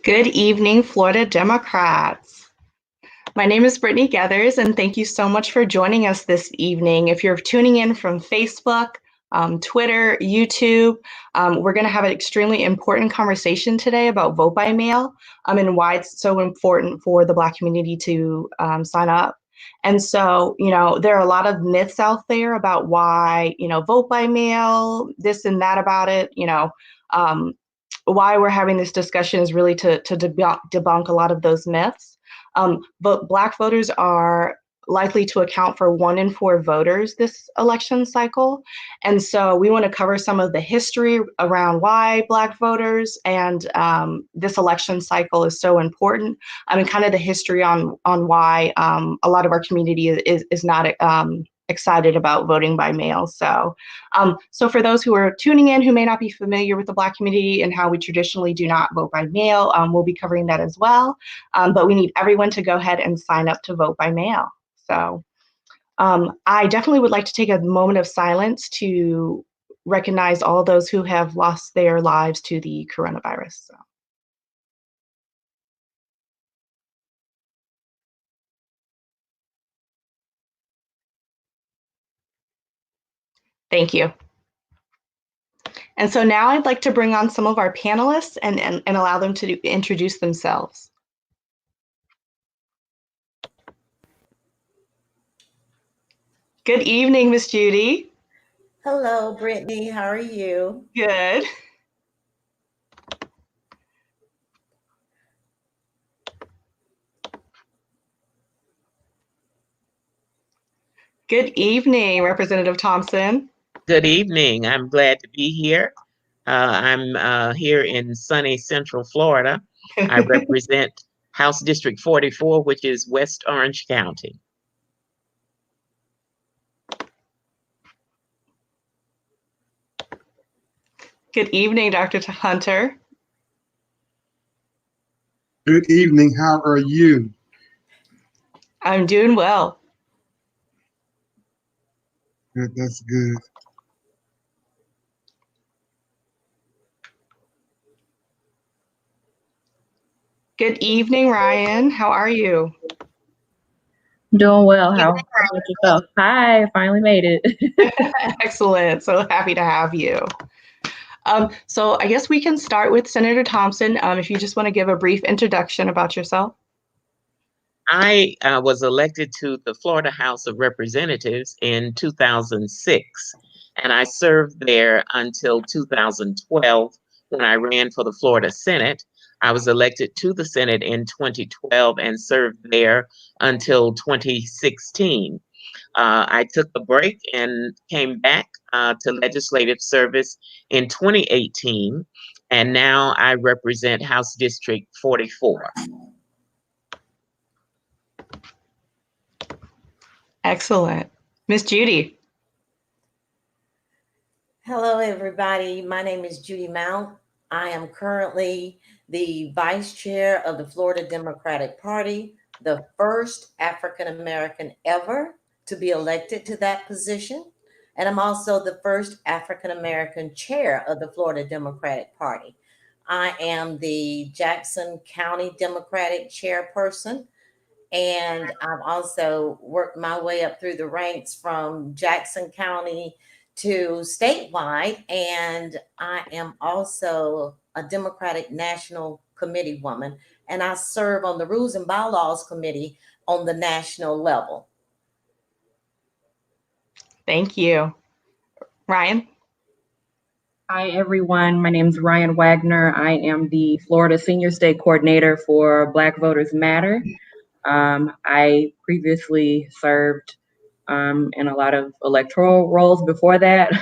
Good evening, Florida Democrats. My name is Brittney Geathers, and thank you so much for joining us this evening. If you're tuning in from Facebook, Twitter, YouTube, we're going to have an extremely important conversation today about vote by mail and why it's so important for the Black community to sign up. And so, there are a lot of myths out there about why, vote by mail, this and that about it, why we're having this discussion is really to debunk a lot of those myths. But Black voters are likely to account for 1 in 4 voters this election cycle. And so we want to cover some of the history around why Black voters and this election cycle is so important. And kind of the history on why a lot of our community is not excited about voting by mail. So for those who are tuning in who may not be familiar with the Black community and how we traditionally do not vote by mail, we'll be covering that as well. But we need everyone to go ahead and sign up to vote by mail. So I definitely would like to take a moment of silence to recognize all those who have lost their lives to the coronavirus. So. Thank you. And so now I'd like to bring on some of our panelists and allow them to introduce themselves. Good evening, Miss Judy. Hello, Brittney. How are you? Good. Good evening, Representative Thompson. Good evening. I'm glad to be here. I'm here in sunny Central Florida. I represent House District 44, which is West Orange County. Good evening, Dr. Hunter. Good evening. How are you? I'm doing well. Good, that's good. Good evening, Ryan. How are you? Doing well. How about yourself? Hi, I finally made it. Excellent. So happy to have you. So I guess we can start with Senator Thompson. If you just want to give a brief introduction about yourself. I was elected to the Florida House of Representatives in 2006, and I served there until 2012 when I ran for the Florida Senate. I was elected to the Senate in 2012 and served there until 2016. I took a break and came back to legislative service in 2018, and now I represent House District 44. Excellent. Miss Judy. Hello, everybody. My name is Judy Mount. I am currently the Vice Chair of the Florida Democratic Party, the first African-American ever to be elected to that position. And I'm also the first African-American chair of the Florida Democratic Party. I am the Jackson County Democratic chairperson. And I've also worked my way up through the ranks from Jackson County to statewide. And I am also a Democratic National Committee woman. And I serve on the Rules and Bylaws Committee on the national level. Thank you. Ryan. Hi, everyone. My name is Ryan Wagner. I am the Florida Senior State Coordinator for Black Voters Matter. I previously served in a lot of electoral roles before that.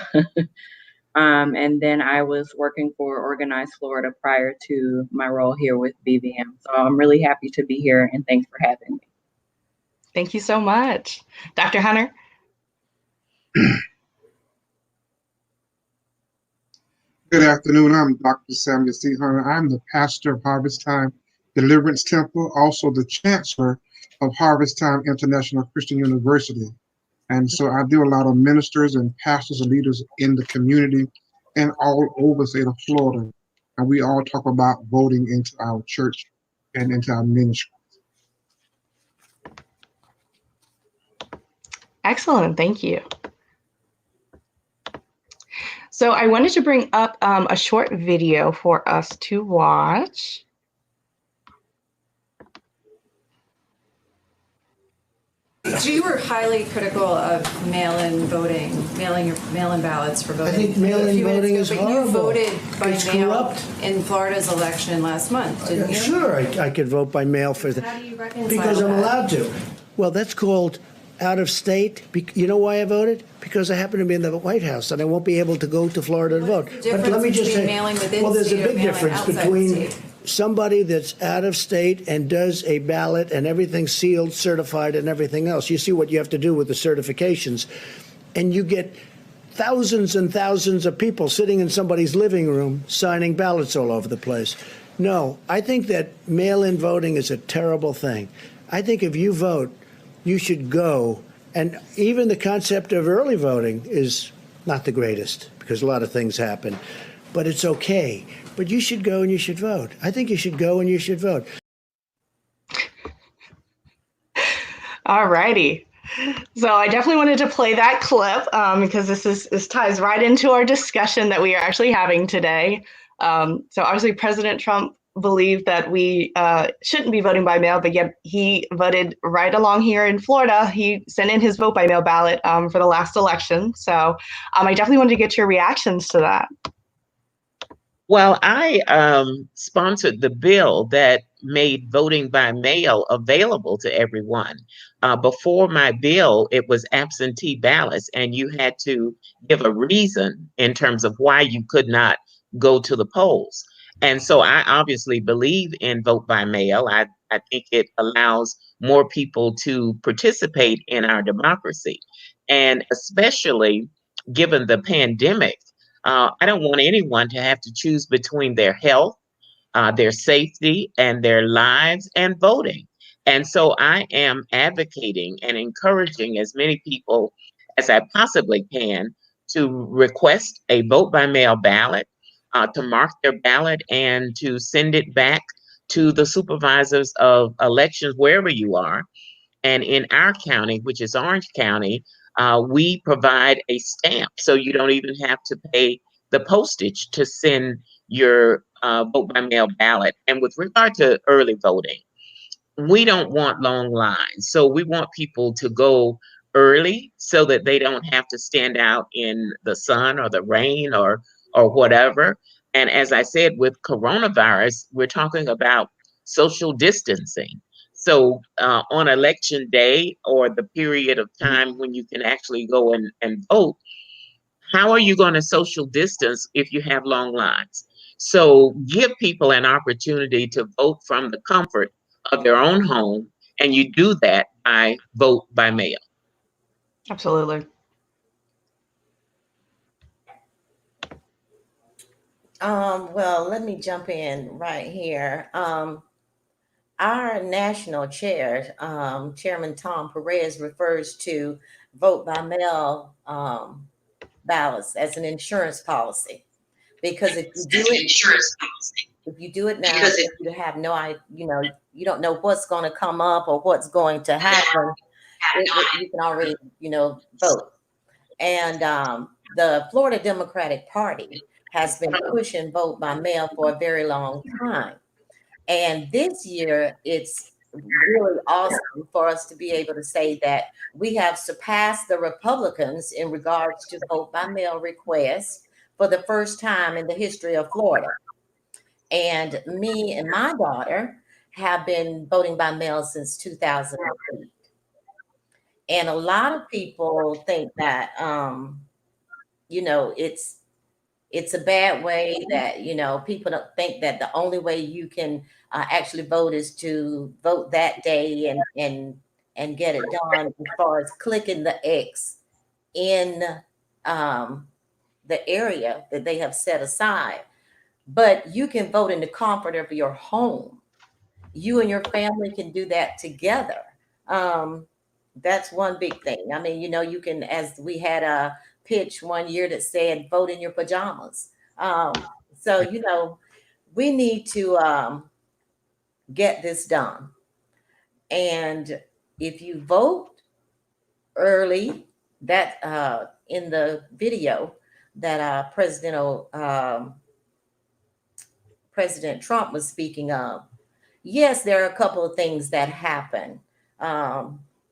And then I was working for Organized Florida prior to my role here with BVM. So I'm really happy to be here, and thanks for having me. Thank you so much. Dr. Hunter? Good afternoon. I'm Dr. Samuel C. Hunter. I'm the pastor of Harvest Time Deliverance Temple, also the chancellor of Harvest Time International Christian University. And so I do a lot of ministers and pastors and leaders in the community and all over the state of Florida. and we all talk about voting into our church and into our ministry. Excellent, thank you. So I wanted to bring up a short video for us to watch. So you were highly critical of mail-in voting, mail-in ballots for voting. I think mail-in voting is horrible. You voted by mail corrupt. in Florida's election last month, didn't you? Sure, I could vote by mail for that. How do you reconcile Because I'm that? allowed to. Well, that's called out of state. You know why I voted? Because I happen to be in the White House and I won't be able to go to Florida to vote. What's the difference between mailing within well, there's a state or big mailing difference outside the between state? somebody that's out of state and does a ballot and everything's sealed, certified, and everything else. You see what you have to do with the certifications. And you get thousands and thousands of people sitting in somebody's living room signing ballots all over the place. No, I think that mail-in voting is a terrible thing. I think if you vote, you should go. And even the concept of early voting is not the greatest because a lot of things happen. But it's okay. But you should go and you should vote. I think you should go and you should vote. All righty. So I definitely wanted to play that clip because this ties right into our discussion that we are actually having today. So obviously President Trump believed that we shouldn't be voting by mail, but yet he voted right along here in Florida. He sent in his vote by mail ballot for the last election. So I definitely wanted to get your reactions to that. Well, I sponsored the bill that made voting by mail available to everyone. Before my bill, it was absentee ballots, and you had to give a reason in terms of why you could not go to the polls. And so I obviously believe in vote by mail. I think it allows more people to participate in our democracy. And especially given the pandemic, I don't want anyone to have to choose between their health, their safety, and their lives and voting. And so I am advocating and encouraging as many people as I possibly can to request a vote by mail ballot, to mark their ballot and to send it back to the supervisors of elections wherever you are. And in our county, which is Orange County, we provide a stamp, so you don't even have to pay the postage to send your vote by mail ballot. And with regard to early voting, we don't want long lines. So we want people to go early so that they don't have to stand out in the sun or the rain or whatever. And as I said, with coronavirus, we're talking about social distancing. So on election day or the period of time when you can actually go and vote, how are you going to social distance if you have long lines? So give people an opportunity to vote from the comfort of their own home, and you do that by vote by mail. Absolutely. Well, let me jump in right here. Our national chair, Chairman Tom Perez, refers to vote by mail ballots as an insurance policy, because if you do it now, you have no idea, you don't know what's going to come up or what's going to happen. You can already, vote. And the Florida Democratic Party has been pushing vote by mail for a very long time. And this year, it's really awesome for us to be able to say that we have surpassed the Republicans in regards to vote by mail requests for the first time in the history of Florida. And me and my daughter have been voting by mail since 2008. And a lot of people think that, it's a bad way, that, people don't think that the only way you can actually vote is to vote that day and get it done, as far as clicking the X in the area that they have set aside. But you can vote in the comfort of your home. You and your family can do that together. That's one big thing. I mean, you can, as we had a pitch one year that said, vote in your pajamas. So, we need to get this done. And if you vote early, that in the video that President Trump was speaking of, yes, there are a couple of things that happen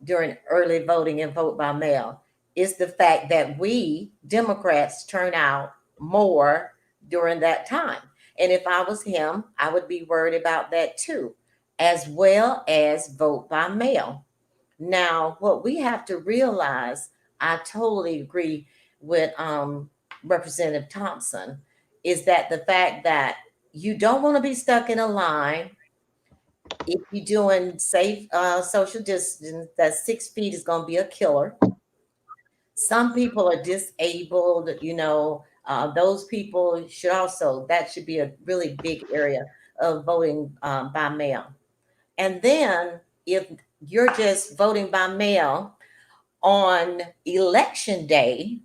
during early voting and vote by mail. Is the fact that we Democrats turn out more during that time. And if I was him, I would be worried about that too, as well as vote by mail. Now, what we have to realize, I totally agree with Representative Thompson, is that the fact that you don't want to be stuck in a line. If you're doing safe social distance, that 6 feet is going to be a killer. Some people are disabled, those people should also, that should be a really big area of voting by mail. And then if you're just voting by mail on election day,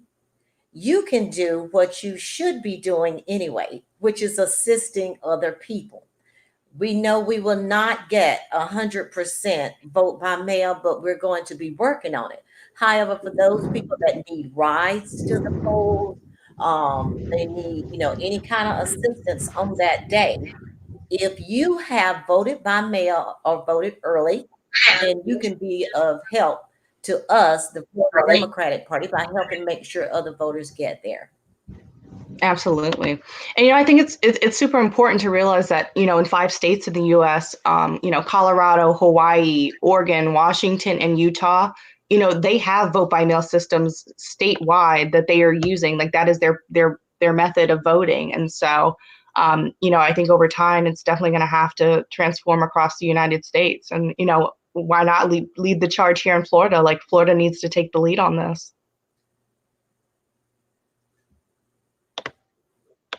you can do what you should be doing anyway, which is assisting other people. We know we will not get 100% vote by mail, but we're going to be working on it. However, for those people that need rides to the polls, they need, any kind of assistance on that day. If you have voted by mail or voted early, then you can be of help to us, the Democratic Party, by helping make sure other voters get there. Absolutely. And, I think it's super important to realize that, in 5 states in the US, Colorado, Hawaii, Oregon, Washington, and Utah, they have vote by mail systems statewide that they are using. Like that is their method of voting. And so, I think over time, it's definitely going to have to transform across the United States. And, why not lead the charge here in Florida? Like Florida needs to take the lead on this.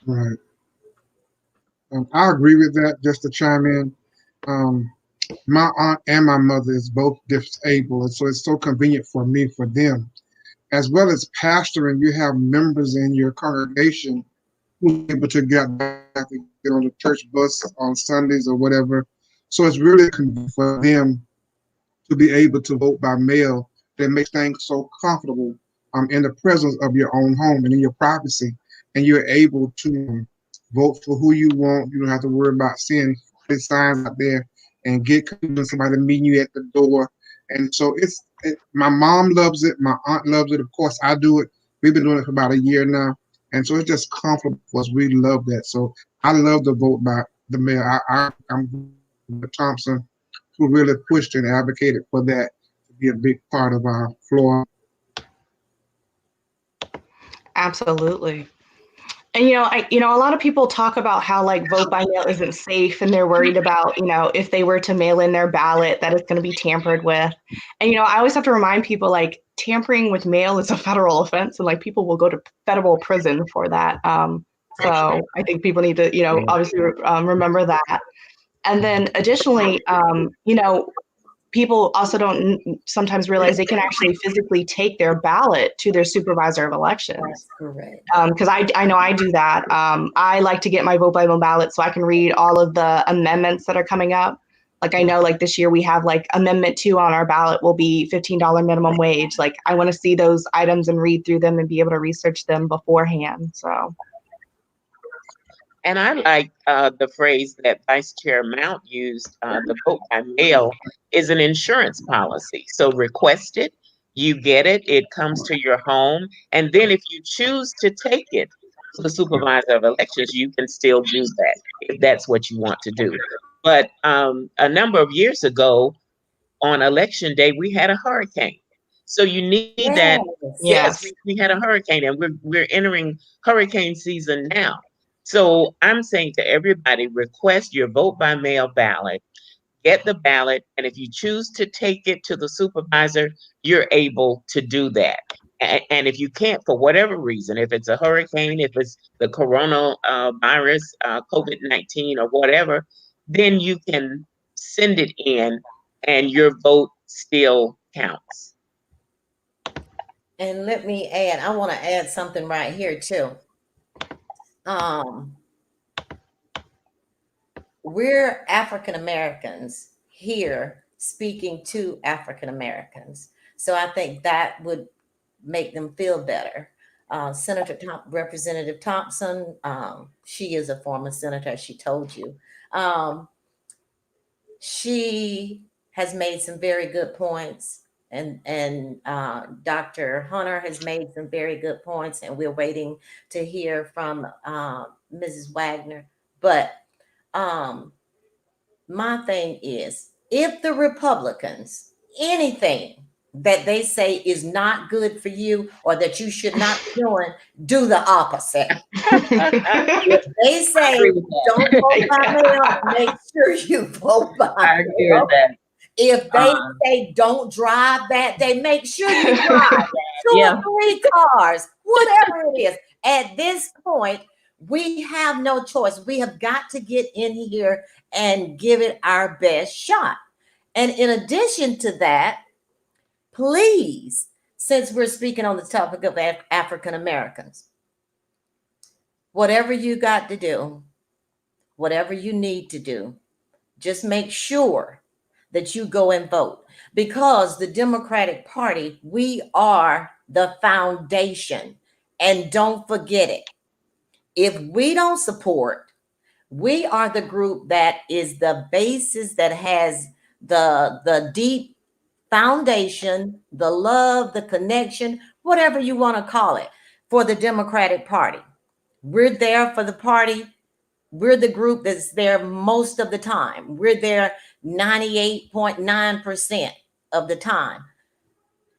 Right. I agree with that. Just to chime in, my aunt and my mother is both disabled, and so it's so convenient for me for them, as well as pastoring. You have members in your congregation who are able to get back and get on the church bus on Sundays or whatever. So it's really convenient for them to be able to vote by mail. That makes things so comfortable in the presence of your own home and in your privacy. And you're able to vote for who you want. You don't have to worry about seeing the signs out there and get somebody meeting you at the door. And so my mom loves it. My aunt loves it. Of course, I do it. We've been doing it for about a year now. And so it's just comfortable for us. We love that. So I love the vote by the mail. I'm with Thompson, who really pushed and advocated for that to be a big part of our Florida. Absolutely. And, a lot of people talk about how like vote by mail isn't safe, and they're worried about, if they were to mail in their ballot, that it's going to be tampered with. And, I always have to remind people, like, tampering with mail is a federal offense, and like people will go to federal prison for that. So I think people need to, obviously remember that. And then additionally, people also don't sometimes realize they can actually physically take their ballot to their supervisor of elections. That's correct. Because I know I do that. I like to get my vote by mail ballot so I can read all of the amendments that are coming up. Like I know like this year we have like Amendment 2 on our ballot will be $15 minimum wage. Like I want to see those items and read through them and be able to research them beforehand. So. And I like the phrase that Vice Chair Mount used, the vote by mail is an insurance policy. So request it, you get it, it comes to your home. And then if you choose to take it to the supervisor of elections, you can still do that if that's what you want to do. But a number of years ago on election day, we had a hurricane. So you need that. Yes, we had a hurricane, and we're entering hurricane season now. So I'm saying to everybody, request your vote by mail ballot, get the ballot, and if you choose to take it to the supervisor, you're able to do that. And if you can't, for whatever reason, if it's a hurricane, if it's the coronavirus, COVID-19 or whatever, then you can send it in and your vote still counts. And let me add, I want to add something right here too. we're African Americans here speaking to African Americans. So I think that would make them feel better. Representative Thompson, she is a former senator, she told you. She has made some very good points, and Dr. Hunter has made some very good points, and we're waiting to hear from Mrs. Wagner. But my thing is, if the Republicans, anything that they say is not good for you or that you should not be doing, do the opposite. If they say don't vote by mail, make sure you vote by mail. I agree with that. If they say don't drive that day, make sure you drive 2 Yeah. or 3 cars, whatever it is. At this point, we have no choice. We have got to get in here and give it our best shot. And in addition to that, please, since we're speaking on the topic of African Americans, whatever you got to do, whatever you need to do, just make sure that you go and vote, because the Democratic Party, we are the foundation, and don't forget it. If we don't support, we are the group that is the basis, that has the deep foundation, the love, the connection, whatever you want to call it, for the Democratic Party. We're there for the party. We're the group that's there most of the time. We're there 98.9% of the time.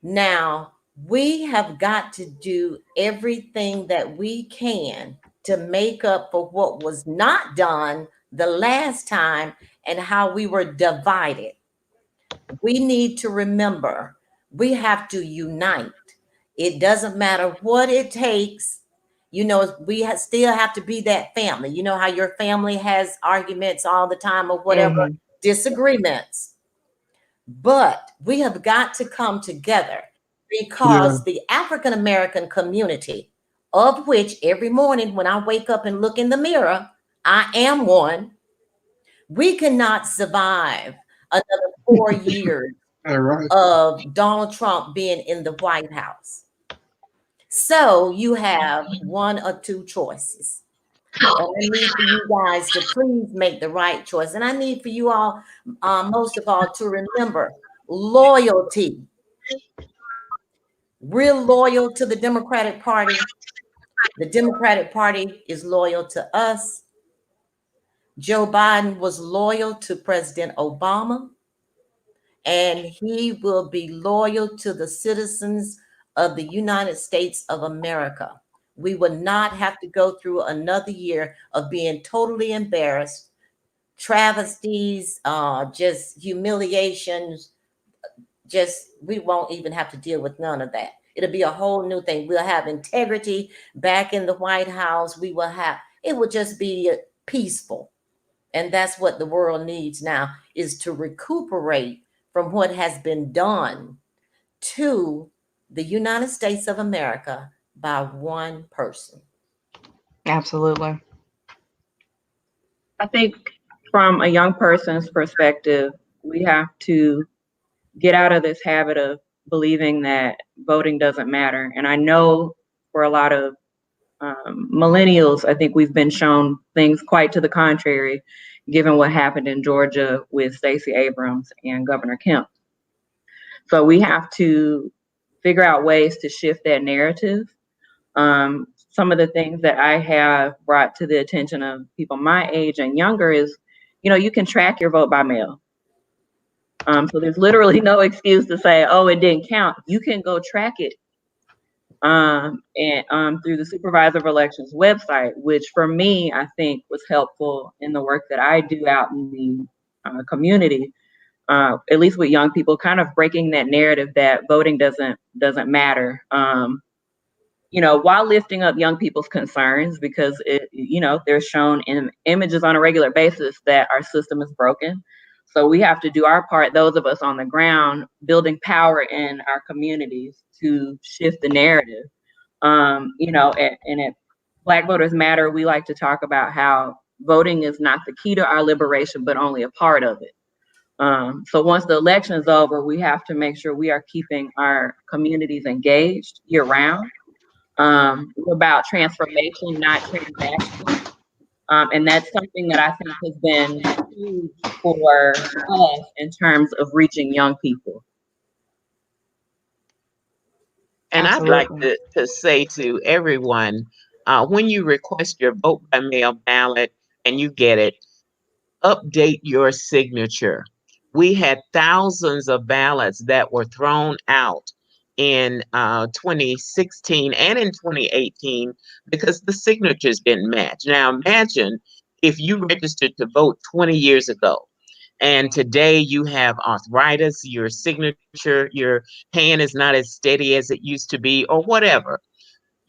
Now, we have got to do everything that we can to make up for what was not done the last time and how we were divided. We need to remember, we have to unite. It doesn't matter what it takes. You know, we still have to be that family. You know how your family has arguments all the time or whatever, disagreements. But we have got to come together, because the African American community, of which every morning when I wake up and look in the mirror, I am one. We cannot survive another 4 years of Donald Trump being in the White House. So you have 1 or 2 choices. And I need for you guys to please make the right choice. And I need for you all, most of all, to remember loyalty. We're loyal to the Democratic Party. The Democratic Party is loyal to us. Joe Biden was loyal to President Obama, and he will be loyal to the citizens of the United States of America. We will not have to go through another year of being totally embarrassed, travesties, just humiliations. We won't even have to deal with none of that. It'll be a whole new thing. We'll have integrity back in the White House. It will just be peaceful. And that's what the world needs now, is to recuperate from what has been done to the United States of America by one person. Absolutely. I think from a young person's perspective, we have to get out of this habit of believing that voting doesn't matter. And I know for a lot of millennials, I think we've been shown things quite to the contrary, given what happened in Georgia with Stacey Abrams and Governor Kemp. So we have to figure out ways to shift that narrative. Some of the things that I have brought to the attention of people my age and younger is, you can track your vote by mail. So there's literally no excuse to say, oh, it didn't count. You can go track it and through the Supervisor of Elections website, which for me, I think was helpful in the work that I do out in the community, at least with young people, kind of breaking that narrative that voting doesn't matter. While lifting up young people's concerns, because they're shown in images on a regular basis that our system is broken. So we have to do our part, those of us on the ground, building power in our communities to shift the narrative. And at Black Voters Matter, we like to talk about how voting is not the key to our liberation, but only a part of it. So once the election is over, we have to make sure we are keeping our communities engaged year round. We're about transformation, not transaction. And that's something that I think has been huge for us in terms of reaching young people. And Absolutely. I'd like to say to everyone, when you request your vote by mail ballot and you get it, update your signature. We had thousands of ballots that were thrown out in 2016 and in 2018 because the signatures didn't match. Now imagine if you registered to vote 20 years ago and today you have arthritis, your signature, your hand is not as steady as it used to be, or whatever.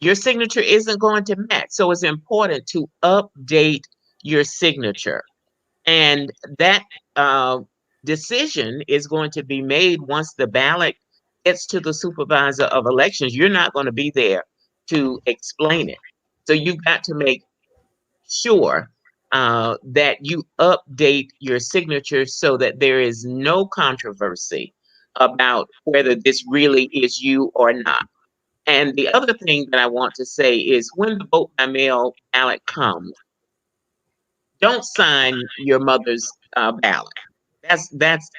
Your signature isn't going to match. So it's important to update your signature. And that decision is going to be made once the ballot gets to the supervisor of elections. You're not going to be there to explain it. So you've got to make sure that you update your signature so that there is no controversy about whether this really is you or not. And the other thing that I want to say is when the vote by mail ballot comes, don't sign your mother's ballot. That's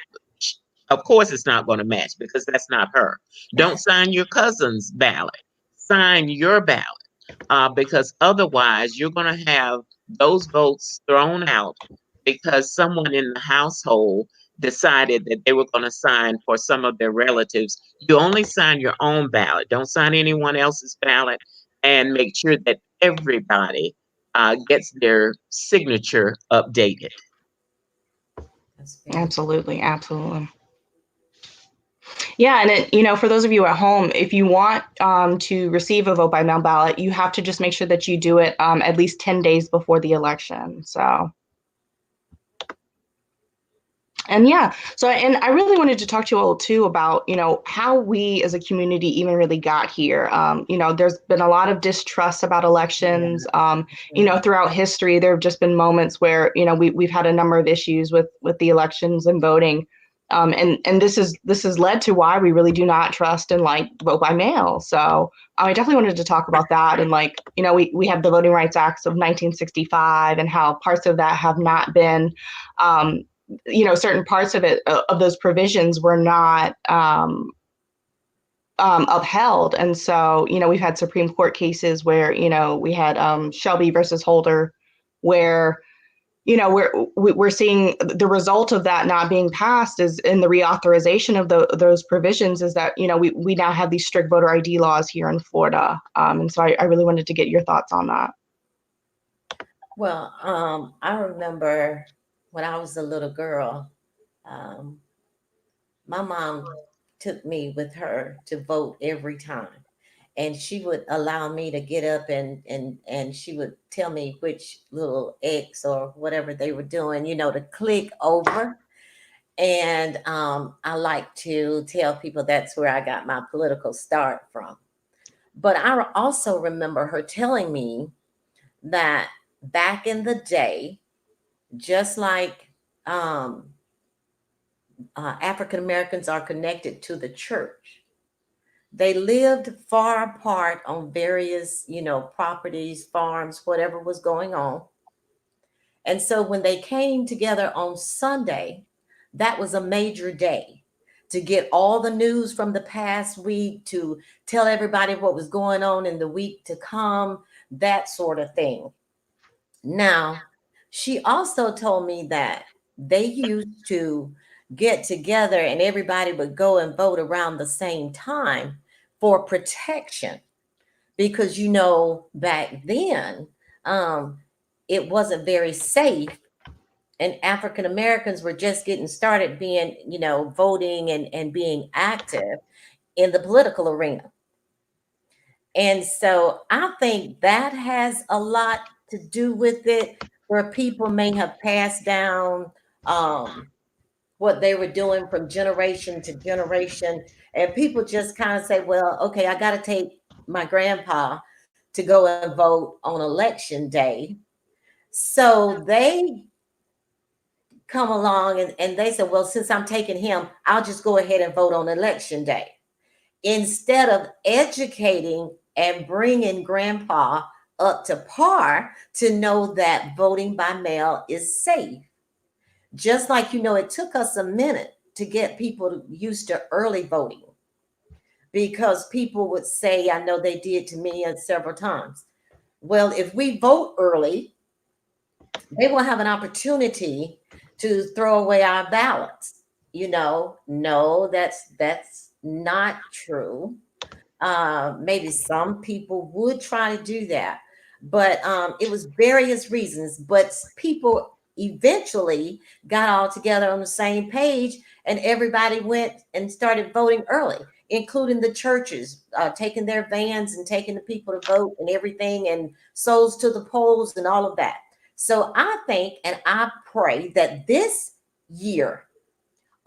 of course it's not going to match because that's not her. Don't sign your cousin's ballot. Sign your ballot because otherwise you're going to have those votes thrown out because someone in the household decided that they were going to sign for some of their relatives. You only sign your own ballot. Don't sign anyone else's ballot, and make sure that everybody gets their signature updated. Absolutely, absolutely. Yeah, and for those of you at home, if you want to receive a vote by mail ballot, you have to just make sure that you do it at least 10 days before the election. So. And yeah, and I really wanted to talk to you all too about, how we as a community even really got here. There's been a lot of distrust about elections. Throughout history, there have just been moments where, we've had a number of issues with the elections and voting. And this has led to why we really do not trust and vote by mail. So I definitely wanted to talk about that. And we have the Voting Rights Acts of 1965 and how parts of that have not been certain parts of it, of those provisions were not upheld. And so, we've had Supreme Court cases where, we had Shelby versus Holder, where, we're seeing the result of that not being passed is in the reauthorization of those provisions is that, we now have these strict voter ID laws here in Florida. And so I really wanted to get your thoughts on that. Well, I remember when I was a little girl, my mom took me with her to vote every time. And she would allow me to get up and she would tell me which little X or whatever they were doing, to click over. And I like to tell people that's where I got my political start from. But I also remember her telling me that back in the day, just like African Americans are connected to the church, they lived far apart on various, properties, farms, whatever was going on. And so when they came together on Sunday, that was a major day to get all the news from the past week, to tell everybody what was going on in the week to come, that sort of thing. Now, she also told me that they used to get together and everybody would go and vote around the same time for protection, because back then it wasn't very safe, and African Americans were just getting started being voting and being active in the political arena. And so I think that has a lot to do with it, where people may have passed down what they were doing from generation to generation. And people just kind of say, well, okay, I got to take my grandpa to go and vote on election day. So they come along and they said, well, since I'm taking him, I'll just go ahead and vote on election day. Instead of educating and bringing grandpa up to par to know that voting by mail is safe. Just like, it took us a minute to get people used to early voting, because people would say, I know they did to me several times, well, if we vote early, they will have an opportunity to throw away our ballots. No, that's not true. Maybe some people would try to do that, but it was various reasons. But people eventually got all together on the same page, and everybody went and started voting early, including the churches, taking their vans and taking the people to vote and everything, and souls to the polls and all of that. So I think and I pray that this year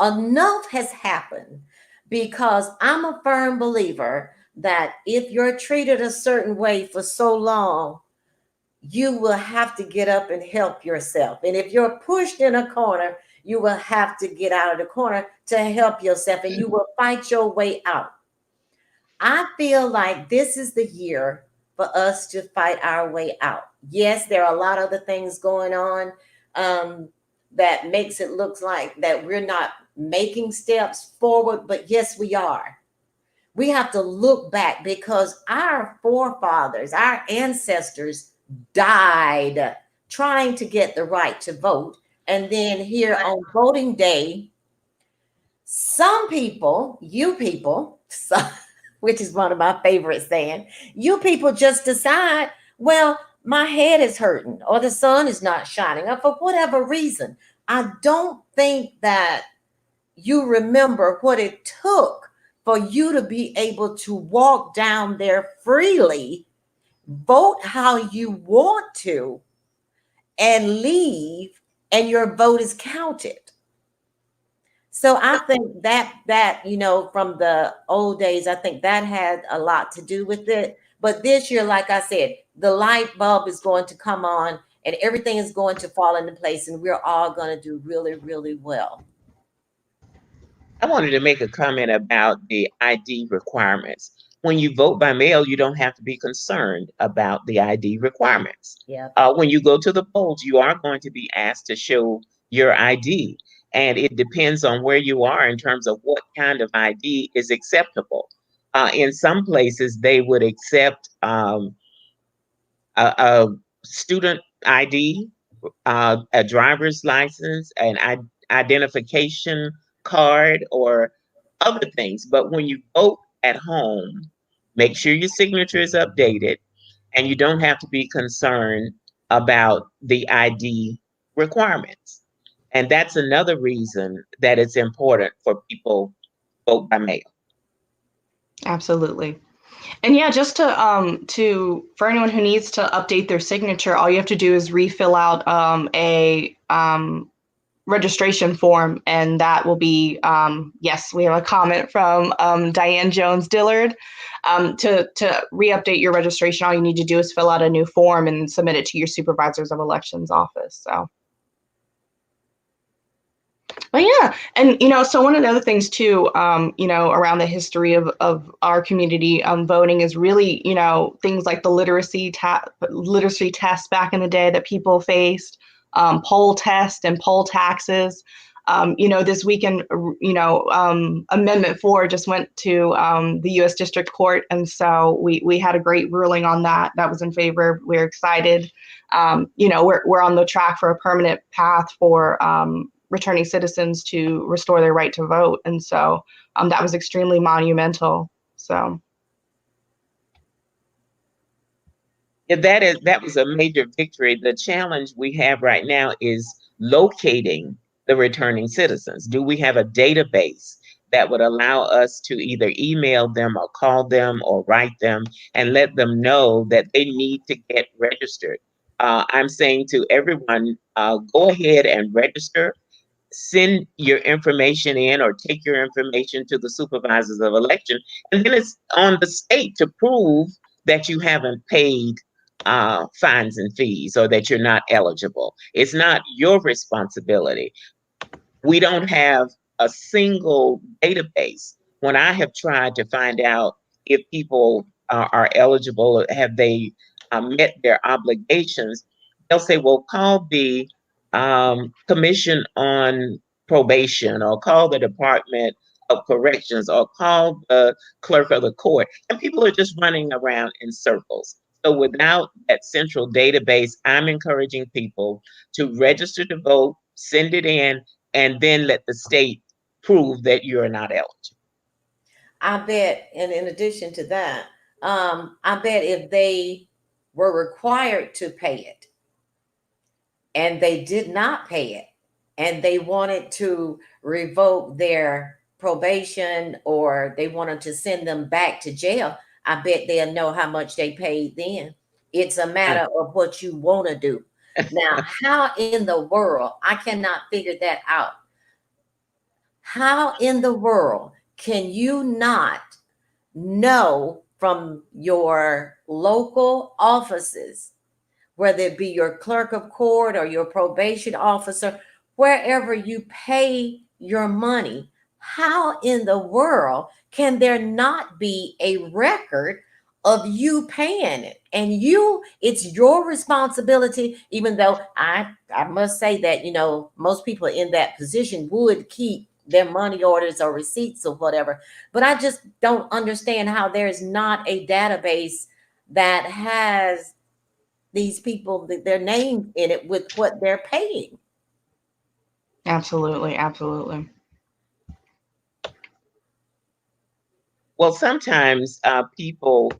enough has happened, because I'm a firm believer that if you're treated a certain way for so long, you will have to get up and help yourself. And if you're pushed in a corner, you will have to get out of the corner to help yourself, and you will fight your way out. I feel like this is the year for us to fight our way out. Yes, there are a lot of other things going on that makes it look like that we're not making steps forward, but yes, we are. We have to look back, because our forefathers, our ancestors died trying to get the right to vote. And then here on voting day, some people, you people, which is one of my favorite saying, you people just decide, well, my head is hurting, or the sun is not shining, or for whatever reason. I don't think that you remember what it took for you to be able to walk down there freely, vote how you want to, and leave, and your vote is counted. So I think that from the old days, I think that had a lot to do with it. But this year, like I said, the light bulb is going to come on, and everything is going to fall into place, and we're all going to do really, really well. I wanted to make a comment about the ID requirements. When you vote by mail, you don't have to be concerned about the ID requirements. Yeah. When you go to the polls, you are going to be asked to show your ID. And it depends on where you are in terms of what kind of ID is acceptable. In some places, they would accept a student ID, a driver's license, an identification card, or other things. But when you vote at home, make sure your signature is updated, and you don't have to be concerned about the ID requirements. And that's another reason that it's important for people to vote by mail. Absolutely. And yeah, just to for anyone who needs to update their signature, all you have to do is refill out a registration form, and that will be yes, we have a comment from Diane Jones Dillard. To re-update your registration, all you need to do is fill out a new form and submit it to your supervisors of elections office. So, but yeah, and so one of the other things too, around the history of our community voting is really, things like the literacy tests back in the day that people faced, poll tests and poll taxes. This weekend, Amendment 4 just went to the U.S. District Court, and so we had a great ruling on that. That was in favor. We're excited. We're on the track for a permanent path for returning citizens to restore their right to vote, and so that was extremely monumental. So. Yeah, that was a major victory. The challenge we have right now is locating the returning citizens. Do we have a database that would allow us to either email them or call them or write them and let them know that they need to get registered? I'm saying to everyone, go ahead and register. Send your information in, or take your information to the supervisors of election, and then it's on the state to prove that you haven't paid fines and fees, or that you're not eligible. It's not your responsibility. We don't have a single database. When I have tried to find out if people are eligible, have they met their obligations, they'll say, well, call the Commission on Probation, or call the Department of Corrections, or call the clerk of the court. And people are just running around in circles. So without that central database, I'm encouraging people to register to vote, send it in, and then let the state prove that you're not eligible. I bet, and in addition to that, I bet if they were required to pay it and they did not pay it, and they wanted to revoke their probation, or they wanted to send them back to jail, I bet they'll know how much they paid then. It's a matter of what you want to do. Now, how in the world, I cannot figure that out. How in the world can you not know from your local offices, whether it be your clerk of court or your probation officer, wherever you pay your money, how in the world can there not be a record of you paying it? And it's your responsibility, even though I must say that, most people in that position would keep their money orders or receipts or whatever. But I just don't understand how there's not a database that has these people, their names in it with what they're paying. Absolutely, absolutely. Well, sometimes people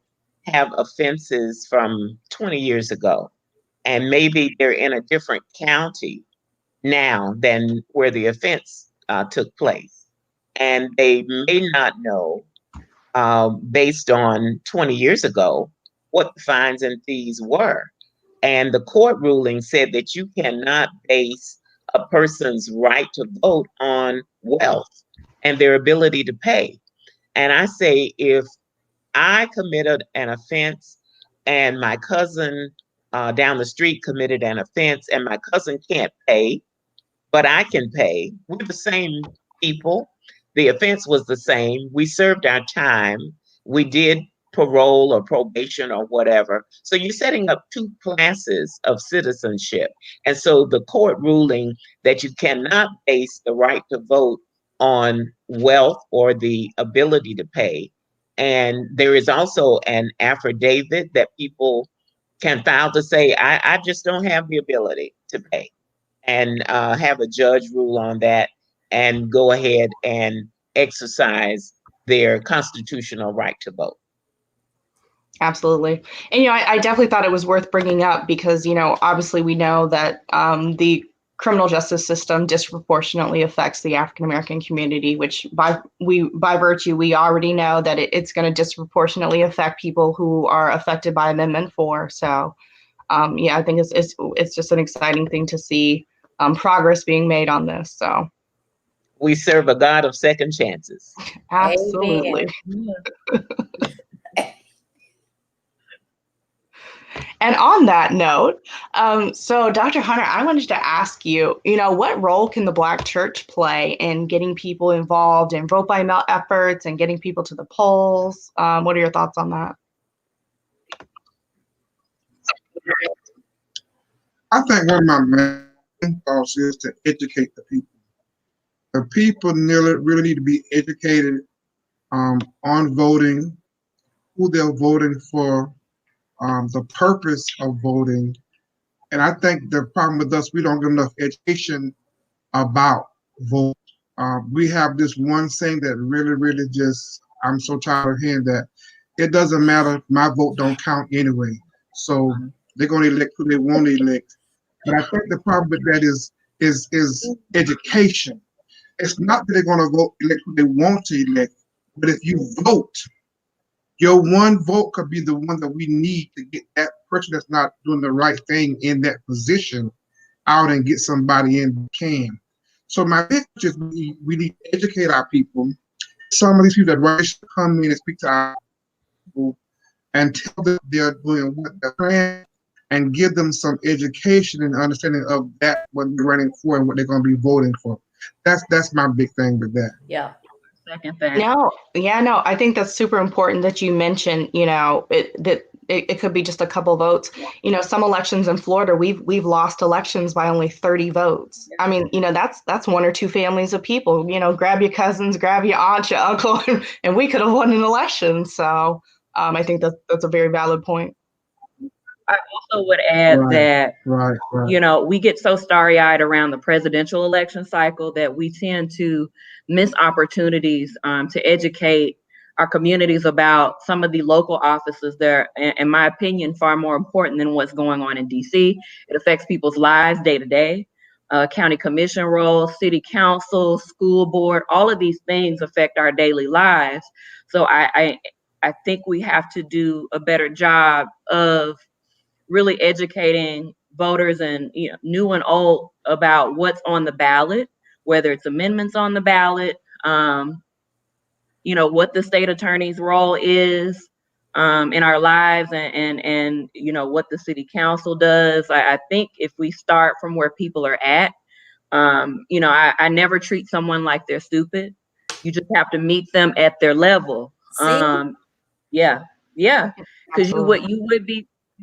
have offenses from 20 years ago, and maybe they're in a different county now than where the offense took place. And they may not know, based on 20 years ago, what the fines and fees were. And the court ruling said that you cannot base a person's right to vote on wealth and their ability to pay. And I say, if I committed an offense and my cousin down the street committed an offense and my cousin can't pay, but I can pay, we're the same people. The offense was the same. We served our time. We did parole or probation or whatever. So you're setting up two classes of citizenship. And so the court ruling that you cannot base the right to vote on wealth or the ability to pay. And there is also an affidavit that people can file to say, I just don't have the ability to pay, and have a judge rule on that and go ahead and exercise their constitutional right to vote. Absolutely. And, I definitely thought it was worth bringing up because, obviously we know that the criminal justice system disproportionately affects the African-American community, which by virtue, we already know that it's going to disproportionately affect people who are affected by Amendment 4. So, I think it's just an exciting thing to see progress being made on this. So we serve a God of second chances. Absolutely. And on that note, so Dr. Hunter, I wanted to ask you, what role can the Black church play in getting people involved in vote by mail efforts and getting people to the polls? What are your thoughts on that? I think one of my main thoughts is to educate the people. The people really need to be educated on voting, who they're voting for, the purpose of voting. And I think the problem with us, we don't get enough education about vote. We have this one thing that really just, I'm so tired of hearing that. It doesn't matter, my vote don't count anyway. So they're going to elect who they want to elect. But I think the problem with that is education. It's not that they're going to elect who they want to elect, but if you vote, your one vote could be the one that we need to get that person that's not doing the right thing in that position out and get somebody in who can. So my big is we need to educate our people. Some of these people that rush to come in and speak to our people and tell them they're doing what they're trying. and give them some education and understanding of that, what they're running for and what they're going to be voting for. That's my big thing with that. Yeah. Second that. No, I think that's super important that you mentioned, it could be just a couple votes. Some elections in Florida, we've lost elections by only 30 votes. I mean, that's one or two families of people. Grab your cousins, grab your aunt, your uncle, and we could have won an election. So I think that's a very valid point. I also would add that, Right. we get so starry-eyed around the presidential election cycle that we tend to miss opportunities to educate our communities about some of the local offices that are, in my opinion, far more important than what's going on in DC. It affects people's lives day to day. County commission roles, city council, school board, all of these things affect our daily lives. So I think we have to do a better job of really educating voters and new and old about what's on the ballot, whether it's amendments on the ballot, what the state attorney's role is in our lives, and what the city council does. I think if we start from where people are at, I never treat someone like they're stupid. You just have to meet them at their level. Yeah, because you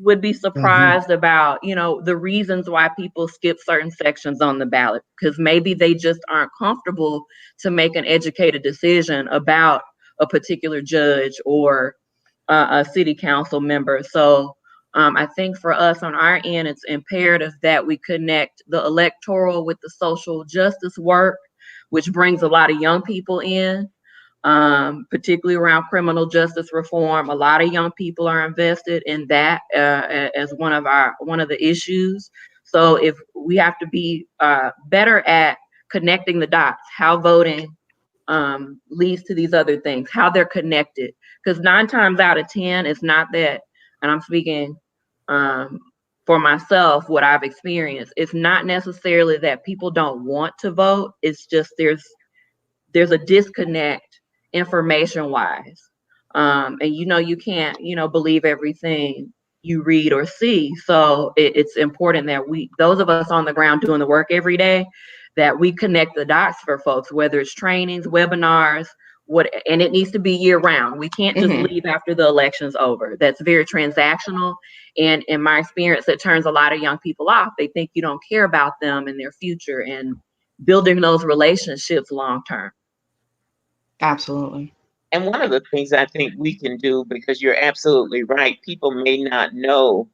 would be surprised about the reasons why people skip certain sections on the ballot, because maybe they just aren't comfortable to make an educated decision about a particular judge or a city council member. So I think for us on our end, it's imperative that we connect the electoral with the social justice work, which brings a lot of young people in. Particularly around criminal justice reform. A lot of young people are invested in that as one of the issues. So if we have to be better at connecting the dots, how voting leads to these other things, how they're connected. Because 9 times out of 10, it's not that, and I'm speaking for myself, what I've experienced, it's not necessarily that people don't want to vote. It's just there's a disconnect information wise. And you can't, believe everything you read or see. So it's important that those of us on the ground doing the work every day, that we connect the dots for folks, whether it's trainings, webinars, and it needs to be year round. We can't just leave after the election's over. That's very transactional. And in my experience, it turns a lot of young people off. They think you don't care about them and their future and building those relationships long term. Absolutely. And one of the things I think we can do, because you're absolutely right, people may not know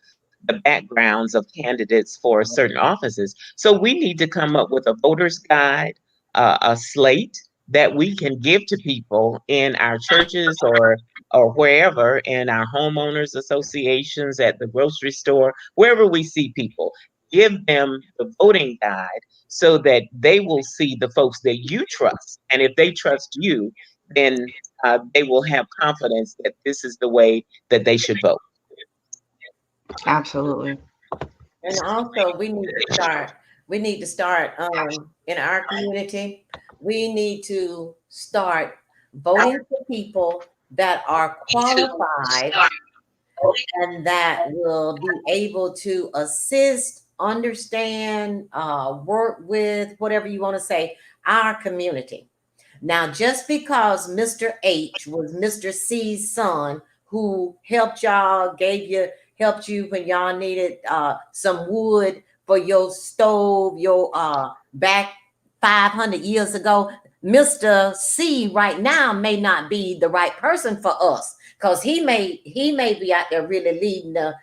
the backgrounds of candidates for certain offices. So we need to come up with a voter's guide, a slate that we can give to people in our churches or wherever, in our homeowners associations, at the grocery store, wherever we see people. Give them the voting guide so that they will see the folks that you trust. And if they trust you, then they will have confidence that this is the way that they should vote. Absolutely. And also, we need to start in our community. We need to start voting for people that are qualified and that will be able to assist, understand, work with, whatever you want to say, our community. Now, just because Mr. H was Mr. C's son who helped you when y'all needed some wood for your stove, your back 500 years ago, Mr. C right now may not be the right person for us, because he may be out there really leading the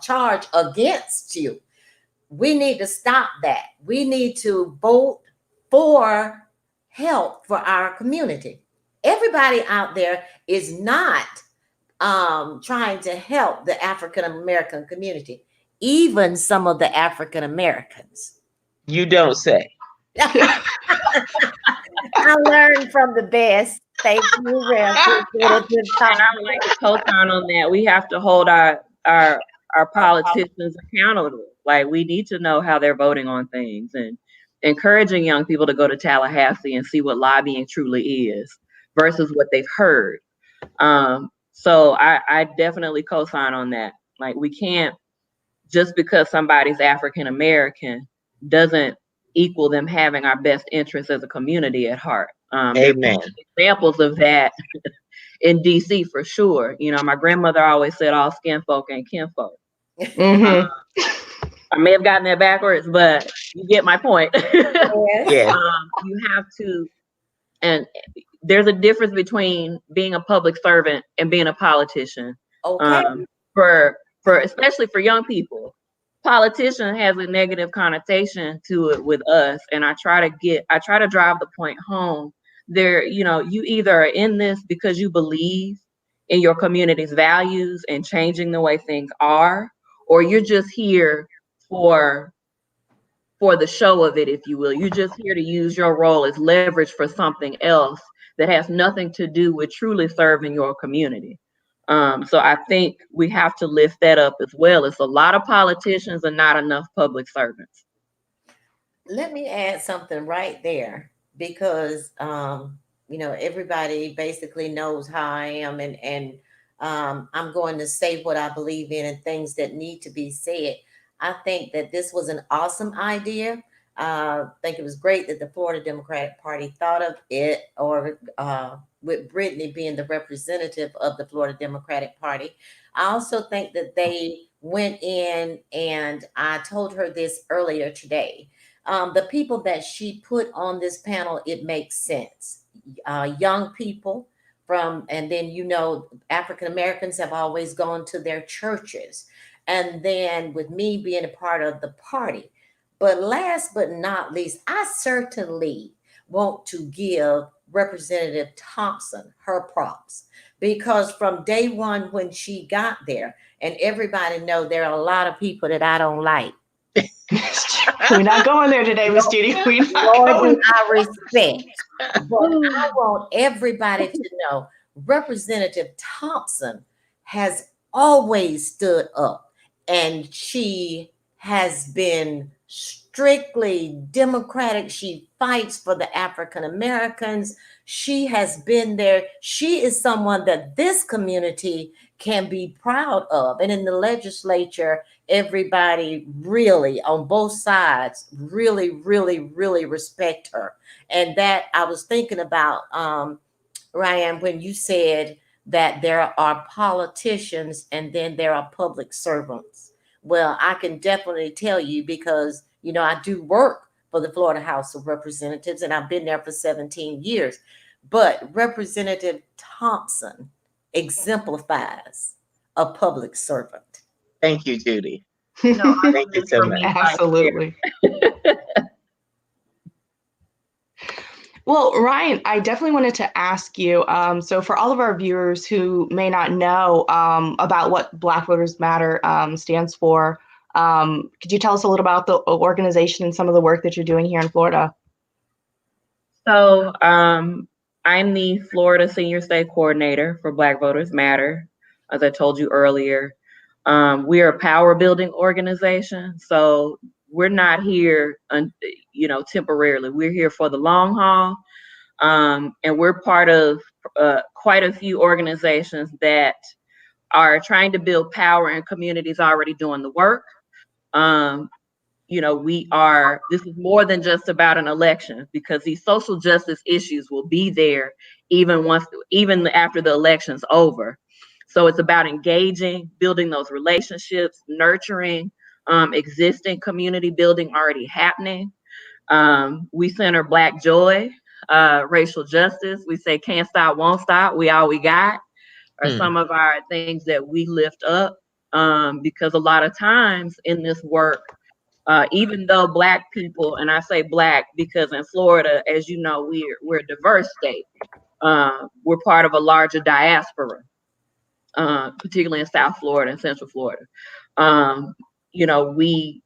charge against you. We need to stop that. We need to vote for help for our community. Everybody out there is not trying to help the African American community, even some of the African Americans. You don't say. I learned from the best. Thank you, Rev. And I would like to co-sign on that. We have to hold our politicians accountable. Like, we need to know how they're voting on things, and encouraging young people to go to Tallahassee and see what lobbying truly is versus what they've heard. So I definitely co-sign on that. Like, we can't just because somebody's African American doesn't equal them having our best interests as a community at heart. Amen. There's examples of that in DC for sure. You know, my grandmother always said all skin folk ain't kinfolk. Mm-hmm. I may have gotten that backwards, but you get my point. Yes. You have to, and there's a difference between being a public servant and being a politician. Okay. For especially for young people, politician has a negative connotation to it with us, and I try to drive the point home. There, you know, you either are in this because you believe in your community's values and changing the way things are, or you're just here for the show of it, if you will. You're just here to use your role as leverage for something else that has nothing to do with truly serving your community. So I think we have to lift that up as well. It's a lot of politicians and not enough public servants. Let me add something right there, because you know, everybody basically knows how I am, and I'm going to say what I believe in and things that need to be said. I think that this was an awesome idea. I think it was great that the Florida Democratic Party thought of it, or with Brittney being the representative of the Florida Democratic Party. I also think that they went in, and I told her this earlier today. The people that she put on this panel, it makes sense. Young people and then, you know, African Americans have always gone to their churches. And then with me being a part of the party. But last but not least, I certainly want to give Representative Thompson her props, because from day one when she got there, and everybody know there are a lot of people that I don't like. We're not going there today, Miss Judy. We're not Lord, I respect. But I want everybody to know Representative Thompson has always stood up, and she has been strictly Democratic. She fights for the African Americans. She has been there. She is someone that this community can be proud of. And in the legislature, everybody really on both sides really, really, really respect her. And that I was thinking about, Ryan, when you said that there are politicians and then there are public servants. Well, I can definitely tell you, because, you know, I do work for the Florida House of Representatives, and I've been there for 17 years. But Representative Thompson exemplifies a public servant. Thank you, Judy. No, Thank you so much. Absolutely. Well, Ryan, I definitely wanted to ask you, so for all of our viewers who may not know about what Black Voters Matter stands for, could you tell us a little about the organization and some of the work that you're doing here in Florida? So I'm the Florida Senior State Coordinator for Black Voters Matter, as I told you earlier. We are a power building organization, so we're not here, you know, temporarily. We're here for the long haul, and we're part of quite a few organizations that are trying to build power in communities already doing the work. You know, this is more than just about an election, because these social justice issues will be there even after the election's over. So it's about engaging, building those relationships, nurturing existing community building already happening. We center Black joy, racial justice. We say can't stop, won't stop. We all we got are some of our things that we lift up, because a lot of times in this work, even though Black people, and I say Black because in Florida, as you know, we're a diverse state. We're part of a larger diaspora, particularly in South Florida and Central Florida. You know, we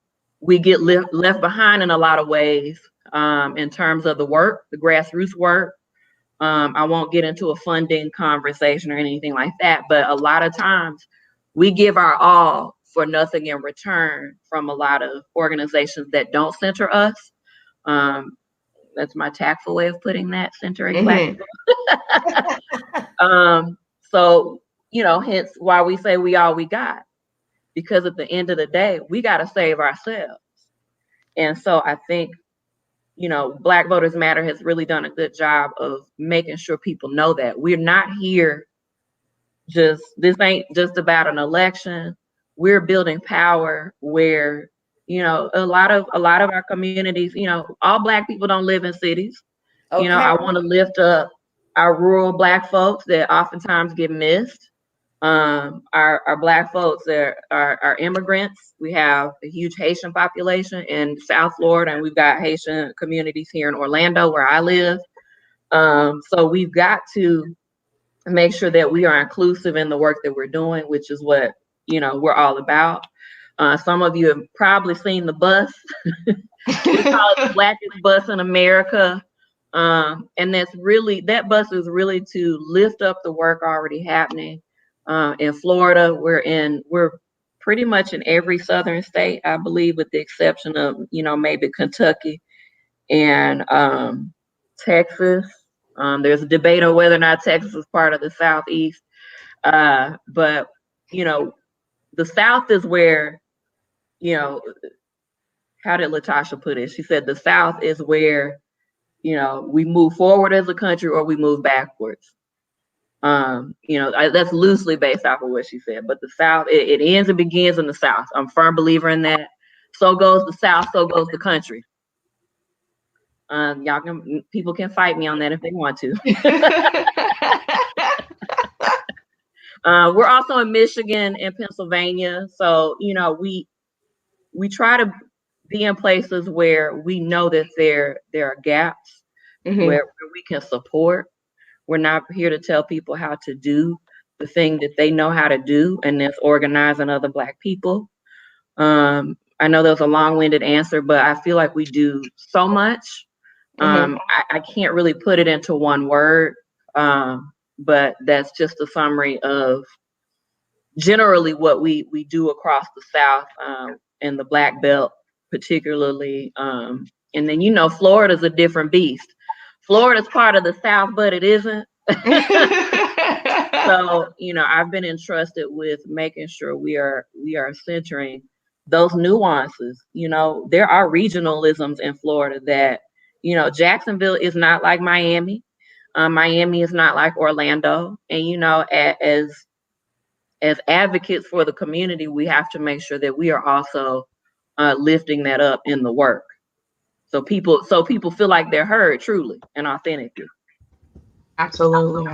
get left behind in a lot of ways in terms of the work, the grassroots work. I won't get into a funding conversation or anything like that, but a lot of times we give our all for nothing in return from a lot of organizations that don't center us. That's my tactful way of putting that, centering Black people. So, you know, hence why we say we all we got. because at the end of the day, we got to save ourselves. And so I think, Black Voters Matter has really done a good job of making sure people know that we're not here this ain't just about an election. We're building power where, a lot of our communities, all Black people don't live in cities. Okay. I want to lift up our rural Black folks that oftentimes get missed. Our Black folks that are immigrants. We have a huge Haitian population in South Florida, and we've got Haitian communities here in Orlando where I live. So we've got to make sure that we are inclusive in the work that we're doing, which is what, we're all about. Some of you have probably seen the bus. We call it the Blackest Bus in America. And that bus is really to lift up the work already happening. In Florida, we're pretty much in every southern state, I believe, with the exception of, maybe Kentucky and Texas. There's a debate on whether or not Texas is part of the Southeast. But, the South is where, how did Latasha put it? She said the South is where, we move forward as a country or we move backwards. That's loosely based off of what she said, but the South, it ends and begins in the South. I'm a firm believer in that. So goes the South, so goes the country. People can fight me on that if they want to. We're also in Michigan and Pennsylvania. So, we try to be in places where we know that there are gaps where we can support. We're not here to tell people how to do the thing that they know how to do, and that's organizing other Black people. I know that was a long-winded answer, but I feel like we do so much. I can't really put it into one word, but that's just a summary of generally what we do across the South and the Black Belt particularly. And then, Florida's a different beast. Florida's part of the South, but it isn't. So, I've been entrusted with making sure we are centering those nuances. There are regionalisms in Florida that, Jacksonville is not like Miami. Miami is not like Orlando. And, as advocates for the community, we have to make sure that we are also lifting that up in the work. So people feel like they're heard truly and authentically. Absolutely.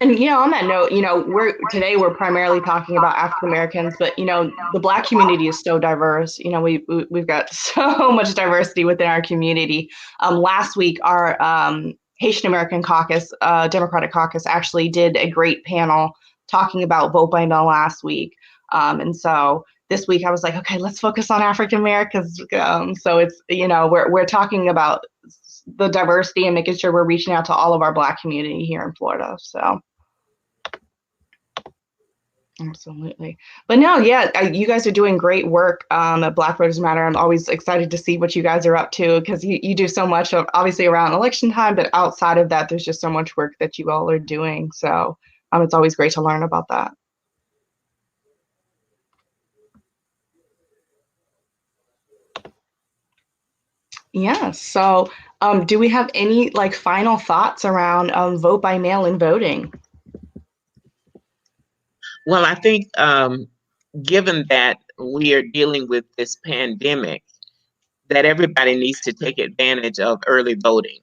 And on that note, we're primarily talking about African Americans, but the Black community is so diverse. We've got so much diversity within our community. Last week, our Haitian American Caucus, Democratic Caucus, actually did a great panel talking about vote by mail last week. And so this week I was like, okay, let's focus on African Americans. So it's we're talking about the diversity and making sure we're reaching out to all of our Black community here in Florida. So. Absolutely. But no, you guys are doing great work at Black Voters Matter. I'm always excited to see what you guys are up to because you do so much, obviously around election time, but outside of that, there's just so much work that you all are doing. So it's always great to learn about that. Yeah. So do we have any final thoughts around vote by mail-in voting? Well, I think given that we are dealing with this pandemic, that everybody needs to take advantage of early voting.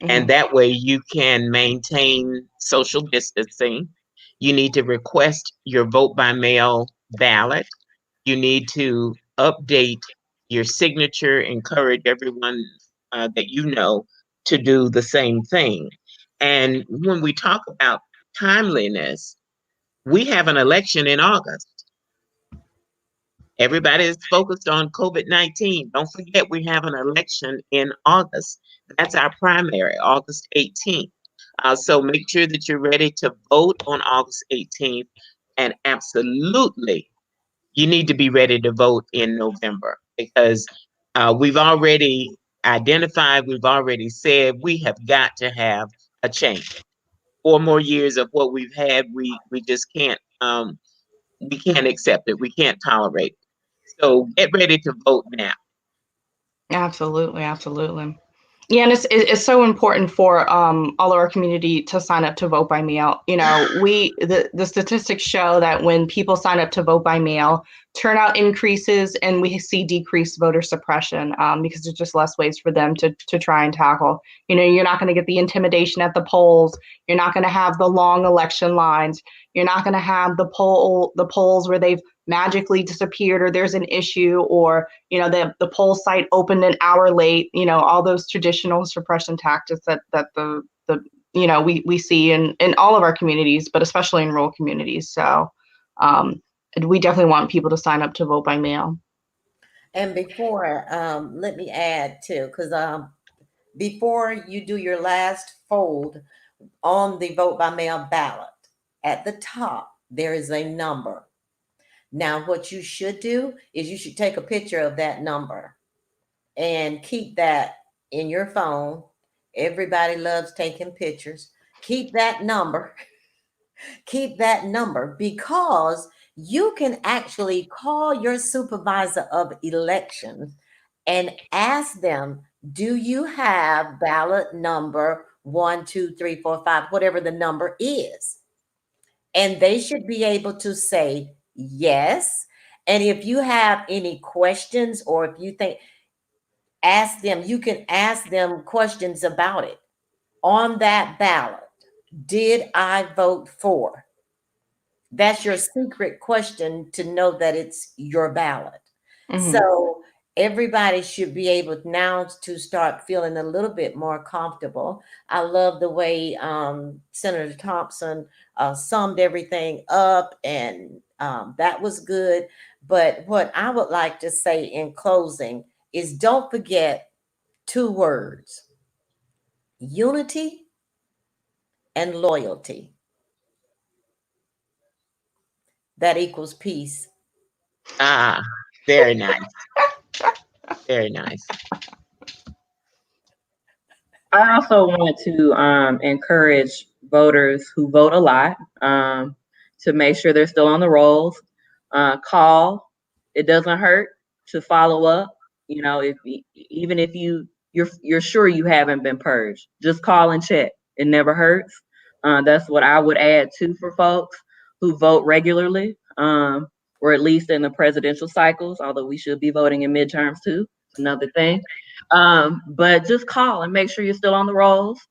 And that way you can maintain social distancing. You need to request your vote by mail ballot. You need to update your signature, encourage everyone that to do the same thing. And when we talk about timeliness, we have an election in August. Everybody is focused on COVID-19. Don't forget we have an election in August. That's our primary, August 18th. So make sure that you're ready to vote on August 18th. And absolutely, you need to be ready to vote in November because we've already identified, we've already said we have got to have a change. 4 more years of what we've had, we just can't we can't accept it. We can't tolerate it. So get ready to vote now. Absolutely, absolutely. Yeah, and it's so important for all of our community to sign up to vote by mail. You know, the statistics show that when people sign up to vote by mail, turnout increases and we see decreased voter suppression because there's just less ways for them to try and tackle. You know, you're not going to get the intimidation at the polls. You're not going to have the long election lines. You're not going to have the polls where they've magically disappeared or there's an issue or, you know, the poll site opened an hour late, you know, all those traditional suppression tactics that the you know, we see in all of our communities, but especially in rural communities. So we definitely want people to sign up to vote by mail. And before, let me add too, because before you do your last fold on the vote by mail ballot, at the top, there is a number. Now, what you should do is you should take a picture of that number and keep that in your phone. Everybody loves taking pictures. Keep that number. Keep that number because you can actually call your supervisor of elections and ask them, do you have ballot number 1, 2, 3, 4, 5, whatever the number is? And they should be able to say yes. And if you have any questions or if you think, ask them, you can ask them questions about it. On that ballot, did I vote for? That's your secret question to know that it's your ballot. Mhm. So everybody should be able now to start feeling a little bit more comfortable. I love the way Senator Thompson summed everything up, and that was good. But what I would like to say in closing is don't forget 2 words: unity and loyalty. That equals peace. Ah, very nice. Very nice. I also want to encourage voters who vote a lot to make sure they're still on the rolls. Call. It doesn't hurt to follow up. You know, even if you're sure you haven't been purged, just call and check. It never hurts. That's what I would add too for folks who vote regularly, or at least in the presidential cycles. Although we should be voting in midterms too. It's another thing. But just call and make sure you're still on the rolls.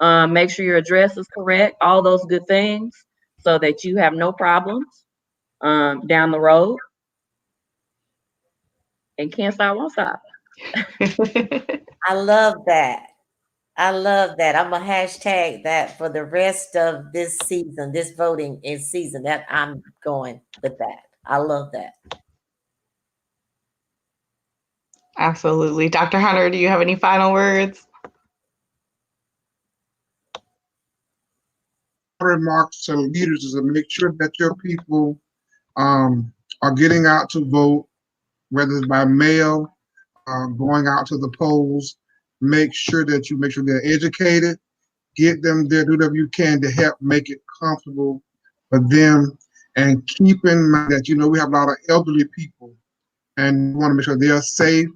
Make sure your address is correct, all those good things, so that you have no problems down the road. And can't stop, won't stop. I love that. I love that. I'm gonna hashtag that for the rest of this season, this voting is season. That I'm going with that. I love that. Absolutely. Dr. Hunter, do you have any final words? Remarks to leaders is to make sure that your people are getting out to vote, whether it's by mail, going out to the polls. Make sure they're educated. Get them there, do whatever you can to help make it comfortable for them. And keep in mind that, you know, we have a lot of elderly people and we want to make sure they're safe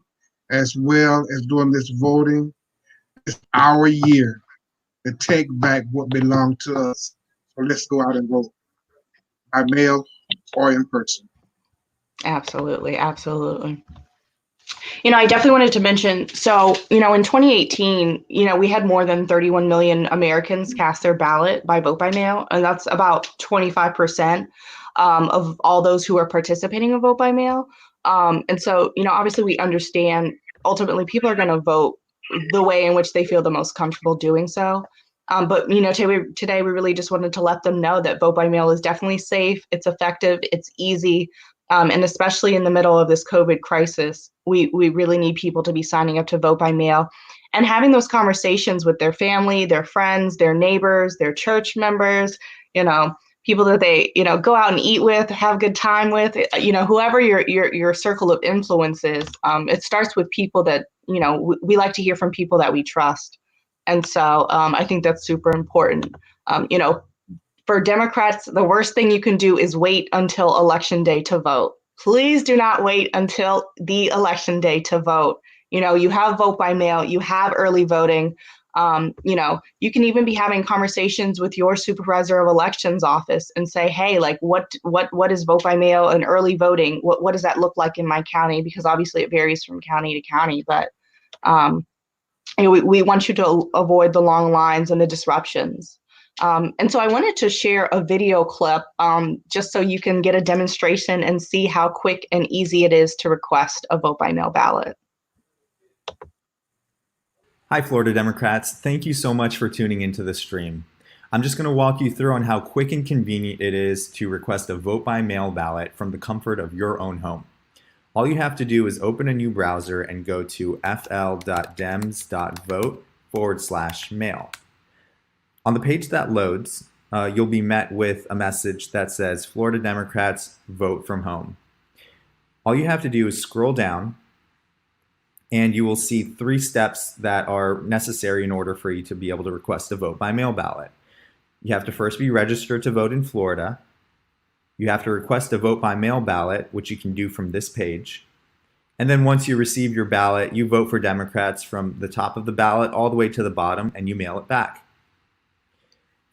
as well as doing this voting. It's our year to take back what belonged to us. So let's go out and vote by mail or in person. Absolutely, absolutely. You know, I definitely wanted to mention, so, you know, in 2018, you know, we had more than 31 million Americans cast their ballot by vote by mail, and that's about 25% of all those who are participating in vote by mail. And so, you know, obviously we understand ultimately people are going to vote the way in which they feel the most comfortable doing so. But, you know, today we really just wanted to let them know that vote by mail is definitely safe, it's effective, it's easy. And especially in the middle of this COVID crisis, we really need people to be signing up to vote by mail and having those conversations with their family, their friends, their neighbors, their church members, you know, people that they, you know, go out and eat with, have a good time with, you know, whoever your circle of influence is. It starts with people that, you know, we like to hear from people that we trust. And so I think that's super important. You know, For Democrats, the worst thing you can do is wait until election day to vote. Please do not wait until the election day to vote. You have vote by mail, you have early voting. You can even be having conversations with your supervisor of elections office and say, hey, like what is vote by mail and early voting? What does that look like in my county? Because obviously it varies from county to county, but we want you to avoid the long lines and the disruptions. And so I wanted to share a video clip just so you can get a demonstration and see how quick and easy it is to request a vote by mail ballot. Hi, Florida Democrats. Thank you so much for tuning into the stream. I'm just going to walk you through on how quick and convenient it is to request a vote by mail ballot from the comfort of your own home. All you have to do is open a new browser and go to fl.dems.vote/mail. On the page that loads, you'll be met with a message that says, Florida Democrats, vote from home. All you have to do is scroll down, and you will see 3 steps that are necessary in order for you to be able to request a vote by mail ballot. You have to first be registered to vote in Florida. You have to request a vote by mail ballot, which you can do from this page. And then once you receive your ballot, you vote for Democrats from the top of the ballot all the way to the bottom, and you mail it back.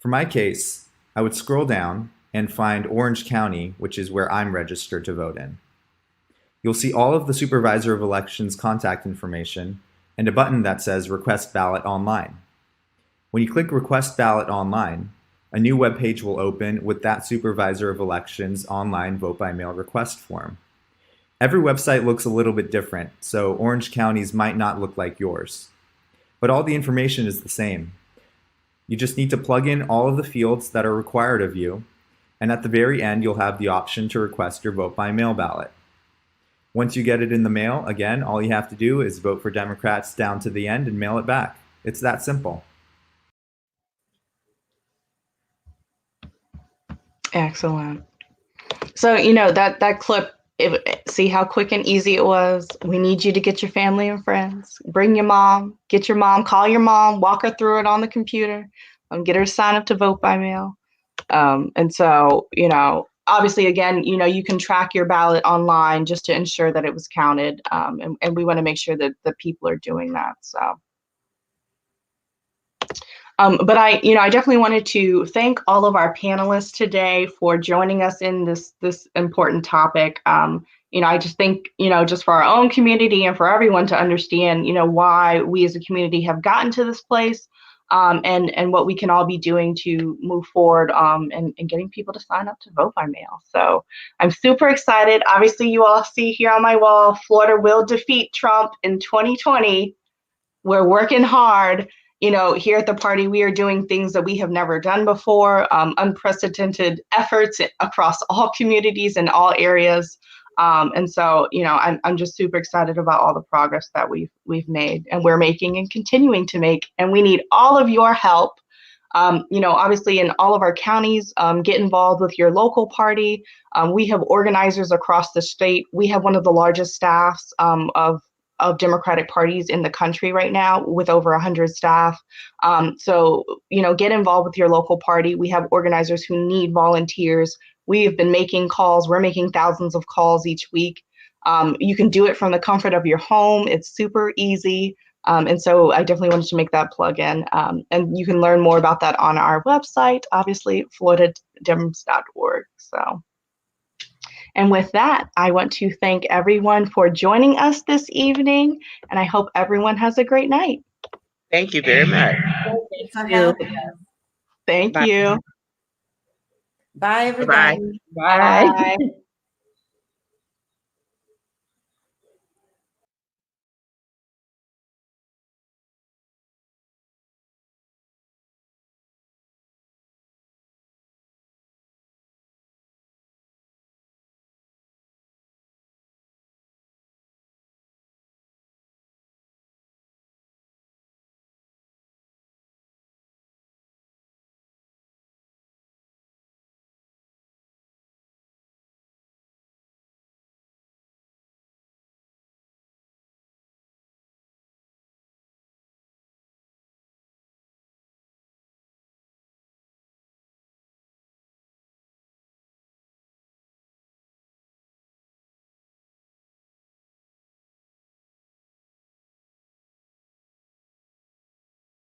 For my case, I would scroll down and find Orange County, which is where I'm registered to vote in. You'll see all of the Supervisor of Elections contact information and a button that says Request Ballot Online. When you click Request Ballot Online, a new web page will open with that Supervisor of Elections online vote by mail request form. Every website looks a little bit different, so Orange County's might not look like yours. But all the information is the same. You just need to plug in all of the fields that are required of you, and at the very end, you'll have the option to request your vote by mail ballot. Once you get it in the mail, again, all you have to do is vote for Democrats down to the end and mail it back. It's that simple. Excellent. So, that clip, see how quick and easy it was? We need you to get your family and friends, bring your mom, get your mom, call your mom, walk her through it on the computer, get her to sign up to vote by mail. And so, obviously, again, you can track your ballot online just to ensure that it was counted. And we want to make sure that the people are doing that. So, but I definitely wanted to thank all of our panelists today for joining us in this important topic. I just think, just for our own community and for everyone to understand, why we as a community have gotten to this place. And what we can all be doing to move forward and getting people to sign up to vote by mail. So I'm super excited. Obviously, you all see here on my wall, Florida will defeat Trump in 2020. We're working hard. Here at the party, we are doing things that we have never done before, unprecedented efforts across all communities and all areas. And so, I'm just super excited about all the progress that we've made and we're making and continuing to make. And we need all of your help. Obviously in all of our counties, get involved with your local party. We have organizers across the state. We have one of the largest staffs of Democratic parties in the country right now, with over 100 staff. So, get involved with your local party. We have organizers who need volunteers. We have been making calls. We're making thousands of calls each week. You can do it from the comfort of your home. It's super easy. And so I definitely wanted to make that plug in. And you can learn more about that on our website, obviously, floridadems.org. So, and with that, I want to thank everyone for joining us this evening, and I hope everyone has a great night. Thank you very much. Thank Bye. you. Bye, everybody. Bye. Bye.